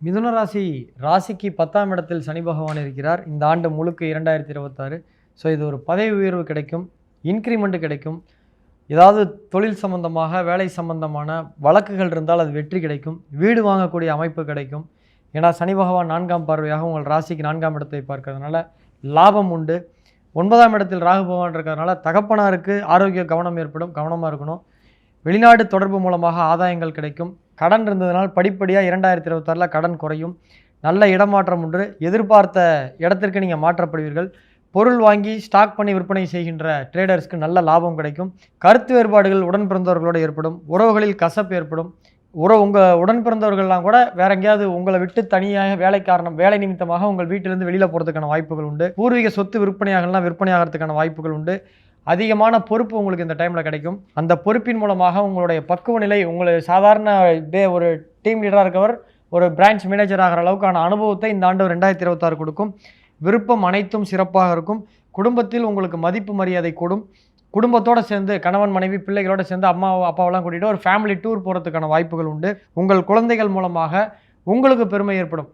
மிதுன ராசி ராசிக்கு 10ஆம் இடத்தில் சனி பகவான் இருக்கிறார். இந்த ஆண்டு முழுக்க 2026. ஸோ இது ஒரு பதவி உயர்வு கிடைக்கும், இன்க்ரிமெண்ட் கிடைக்கும். ஏதாவது தொழில் சம்பந்தமாக வேலை சம்பந்தமான வழக்குகள் இருந்தால் அது வெற்றி கிடைக்கும். வீடு வாங்கக்கூடிய அமைப்பு கிடைக்கும். ஏன்னா சனி பகவான் 4ஆம் பார்வையாக உங்கள் ராசிக்கு 4ஆம் இடத்தை பார்க்கறதுனால லாபம் உண்டு. 9ஆம் இடத்தில் ராகு பகவான் இருக்கிறதுனால தகப்பனாருக்கு ஆரோக்கிய கவனம் ஏற்படும், கவனமாக இருக்கணும். வெளிநாடு தொடர்பு மூலமாக ஆதாயங்கள் கிடைக்கும். கடன் இருந்ததனால் படிப்படியாக 2026 கடன் குறையும். நல்ல இடமாற்றம் உண்டு. எதிர்பார்த்த இடத்திற்கு நீங்கள் மாற்றப்படுவீர்கள். பொருள் வாங்கி ஸ்டாக் பண்ணி விற்பனை செய்கின்ற ட்ரேடர்ஸ்க்கு நல்ல லாபம் கிடைக்கும். கருத்து வேறுபாடுகள் உடன் பிறந்தவர்களோடு ஏற்படும். உறவுகளில் கசப்பு ஏற்படும். உங்கள் உடன் பிறந்தவர்கள்லாம் கூட வேற எங்கேயாவது உங்களை விட்டு தனியாக வேலை நிமித்தமாக உங்கள் வீட்டிலிருந்து வெளியில் போகிறதுக்கான வாய்ப்புகள் உண்டு. பூர்வீக சொத்து விற்பனையாகிறதுக்கான வாய்ப்புகள் உண்டு. அதிகமான பொறுப்பு உங்களுக்கு இந்த டைமில் கிடைக்கும். அந்த பொறுப்பின் மூலமாக உங்களுடைய பக்குவ நிலை, சாதாரண ஒரு டீம் லீடராக இருக்கவர் ஒரு பிரான்ச் மேனேஜர் ஆகிற அளவுக்கான அனுபவத்தை இந்த ஆண்டு 2026 கொடுக்கும். விருப்பம் அனைத்தும் சிறப்பாக இருக்கும். குடும்பத்தில் உங்களுக்கு மதிப்பு மரியாதை கூடும். குடும்பத்தோடு சேர்ந்து கணவன் மனைவி பிள்ளைகளோடு சேர்ந்து அம்மா அப்பாவெல்லாம் கூட்டிகிட்டு ஒரு ஃபேமிலி டூர் போகிறதுக்கான வாய்ப்புகள் உண்டு. உங்கள் குழந்தைகள் மூலமாக உங்களுக்கு பெருமை ஏற்படும்.